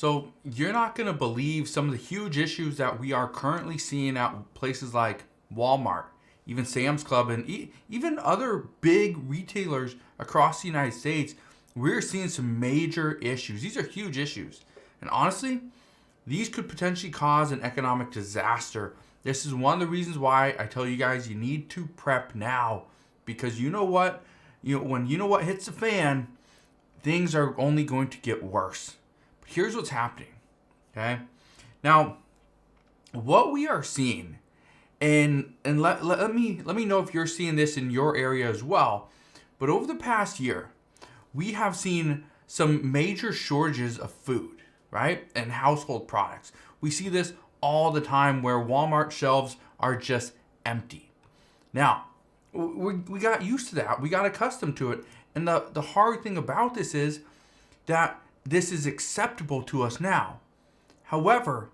So you're not going to believe some of the huge issues that we are currently seeing at places like Walmart, even Sam's Club, and even other big retailers across the United States. We're seeing some major issues. These are huge issues. And honestly, these could potentially cause an economic disaster. This is one of the reasons why I tell you guys you need to prep now. Because you know what? When you know what hits the fan, things are only going to get worse. But here's what's happening. Okay? Now, what we are seeing, and let me know if you're seeing this in your area as well. But over the past year, we have seen some major shortages of food, right? And household products. We see this all the time where Walmart shelves are just empty. Now, we got used to that. We got accustomed to it. And the hard thing about this is that this is acceptable to us now. However,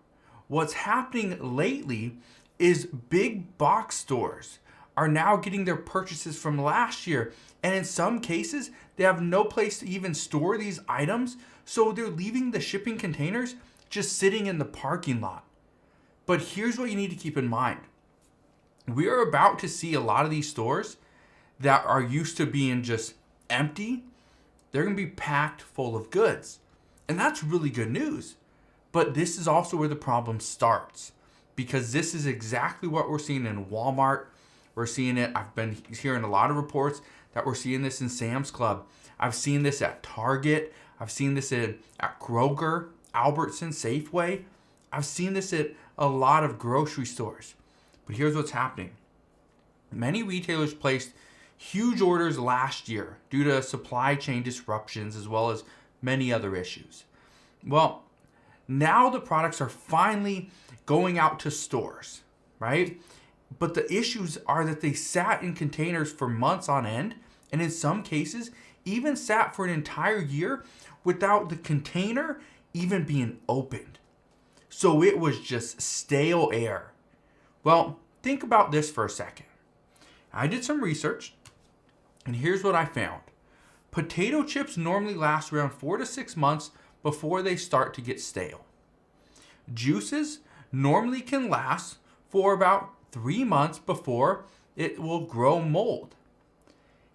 what's happening lately is big box stores are now getting their purchases from last year. And in some cases, they have no place to even store these items. So they're leaving the shipping containers just sitting in the parking lot. But here's what you need to keep in mind. We are about to see a lot of these stores that are used to being just empty. They're going to be packed full of goods. And that's really good news. But this is also where the problem starts. Because this is exactly what we're seeing in Walmart. We're seeing it. I've been hearing a lot of reports that we're seeing this in Sam's Club. I've seen this at Target. I've seen this at Kroger, Albertson, Safeway. I've seen this at a lot of grocery stores. But here's what's happening. Many retailers placed huge orders last year due to supply chain disruptions as well as many other issues. Well, now the products are finally going out to stores, right? But the issues are that they sat in containers for months on end, and in some cases, even sat for an entire year without the container even being opened. So it was just stale air. Well, think about this for a second. I did some research, and here's what I found. Potato chips normally last around 4 to 6 months before they start to get stale. Juices normally can last for about 3 months before it will grow mold.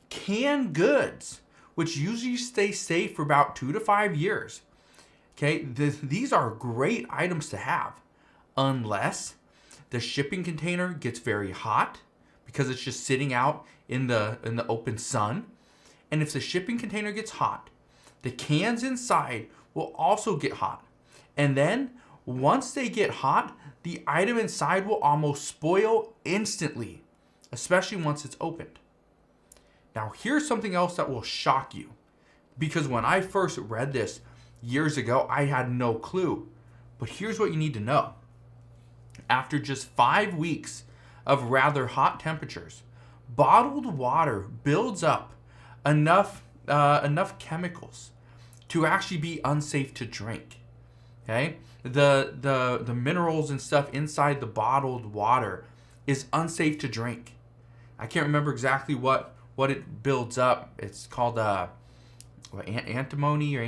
Canned goods, which usually stay safe for about 2 to 5 years. Okay, these are great items to have, unless the shipping container gets very hot because it's just sitting out in the open sun. And if the shipping container gets hot, the cans inside will also get hot. And then once they get hot, the item inside will almost spoil instantly, especially once it's opened. Now, here's something else that will shock you, because when I first read this years ago, I had no clue. But here's what you need to know. After just 5 weeks of rather hot temperatures, bottled water builds up enough chemicals to actually be unsafe to drink. Okay? The minerals and stuff inside the bottled water is unsafe to drink. I can't remember exactly what it builds up. It's called antimony or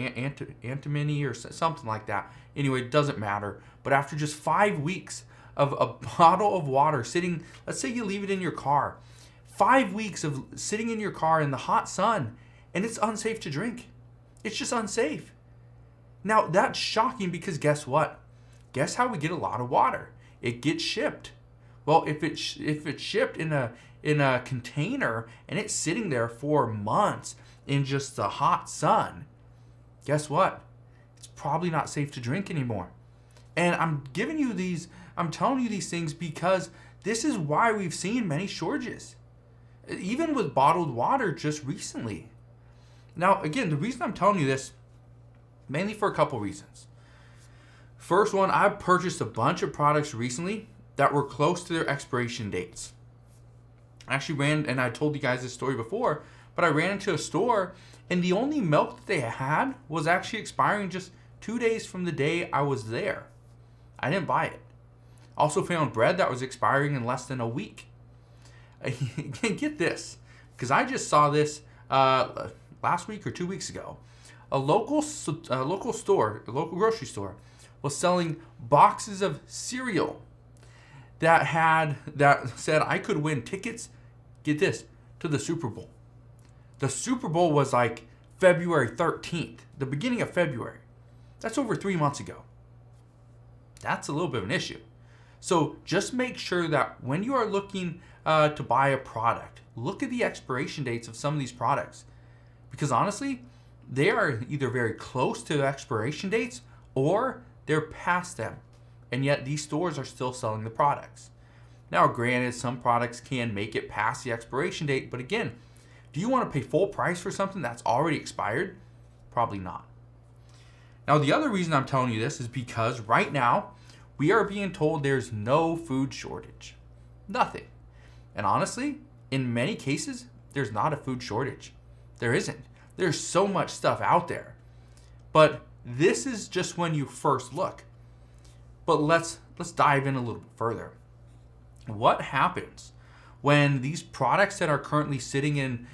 antimony or something like that. Anyway, it doesn't matter. But after just 5 weeks of a bottle of water sitting, let's say you leave it in your car, 5 weeks of sitting in your car in the hot sun, and it's unsafe to drink. It's just unsafe. Now, that's shocking because guess what? Guess how we get a lot of water? It gets shipped. Well, if it's shipped in a container and it's sitting there for months in just the hot sun, guess what? It's probably not safe to drink anymore. And I'm telling you these things because this is why we've seen many shortages, even with bottled water just recently. Now, again, the reason I'm telling you this, mainly for a couple reasons. First one, I've purchased a bunch of products recently that were close to their expiration dates. I actually ran, and I told you guys this story before, but I ran into a store and the only milk that they had was actually expiring just 2 days from the day I was there. I didn't buy it. Also found bread that was expiring in less than a week. Get this, because I just saw this last week or 2 weeks ago. a local grocery store was selling boxes of cereal that said I could win tickets, get this, to the Super Bowl. The Super Bowl was like February 13th, the beginning of February. That's over 3 months ago. That's a little bit of an issue. So just make sure that when you are looking to buy a product, look at the expiration dates of some of these products. Because honestly, they are either very close to the expiration dates or they're past them. And yet these stores are still selling the products. Now, granted, some products can make it past the expiration date, but again, do you want to pay full price for something that's already expired? Probably not. Now, the other reason I'm telling you this is because right now, we are being told there's no food shortage. Nothing. And honestly, in many cases, there's not a food shortage. There isn't. There's so much stuff out there. But this is just when you first look. But let's dive in a little bit further. What happens when these products that are currently sitting in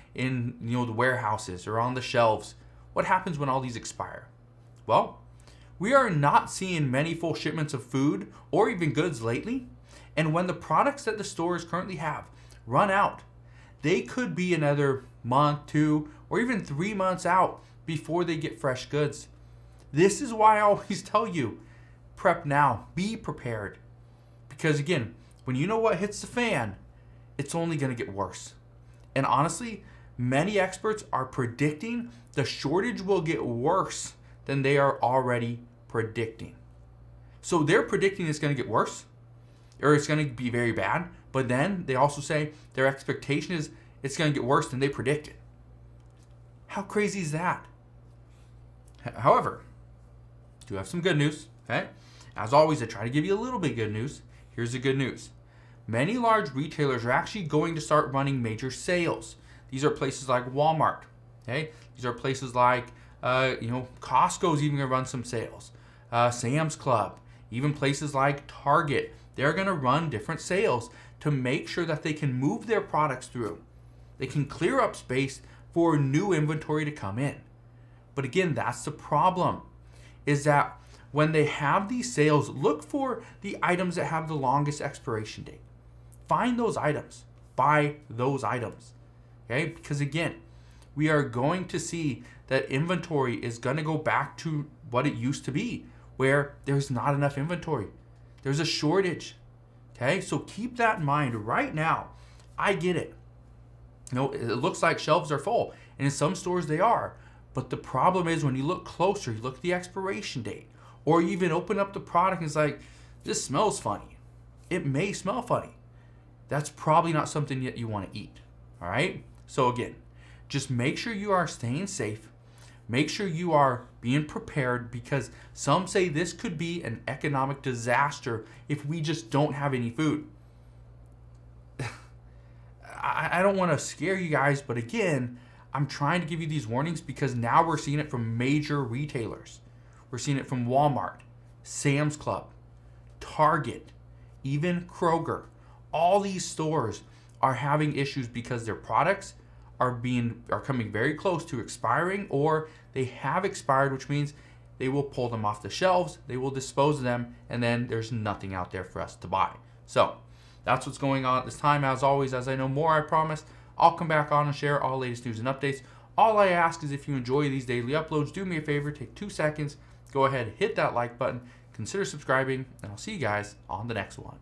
the warehouses or on the shelves, what happens when all these expire? Well, we are not seeing many full shipments of food or even goods lately. And when the products that the stores currently have run out, they could be another month, 2, or even 3 months out before they get fresh goods. This is why I always tell you, prep now, be prepared. Because again, when you know what hits the fan, it's only going to get worse. And honestly, many experts are predicting the shortage will get worse than they are already predicting. So they're predicting it's going to get worse, or it's going to be very bad, but then they also say their expectation is it's going to get worse than they predicted. How crazy is that? However, I do have some good news, okay? As always, I try to give you a little bit of good news. Here's the good news. Many large retailers are actually going to start running major sales. These are places like Wal-Mart, okay? These are places like, Costco's even going to run some sales. Sam's Club, even places like Target. They're going to run different sales to make sure that they can move their products through. They can clear up space for new inventory to come in. But again, that's the problem, is that when they have these sales, look for the items that have the longest expiration date. Find those items. Buy those items. Okay? Because again, we are going to see that inventory is going to go back to what it used to be, where there's not enough inventory. There's a shortage. Okay? So keep that in mind right now. I get it. It looks like shelves are full, and in some stores they are. But the problem is when you look closer, you look at the expiration date, or you even open up the product and it's like, this smells funny. It may smell funny. That's probably not something that you want to eat. All right? So again, just make sure you are staying safe. Make sure you are being prepared, because some say this could be an economic disaster if we just don't have any food. I don't want to scare you guys, but again, I'm trying to give you these warnings because now we're seeing it from major retailers. We're seeing it from Walmart, Sam's Club, Target, even Kroger. All these stores are having issues because their products are coming very close to expiring, or they have expired, which means they will pull them off the shelves, they will dispose of them, and then there's nothing out there for us to buy. So that's what's going on at this time. As always, as I know more, I promise I'll come back on and share all the latest news and updates. All I ask is if you enjoy these daily uploads, do me a favor, take 2 seconds, go ahead, hit that like button, consider subscribing, and I'll see you guys on the next one.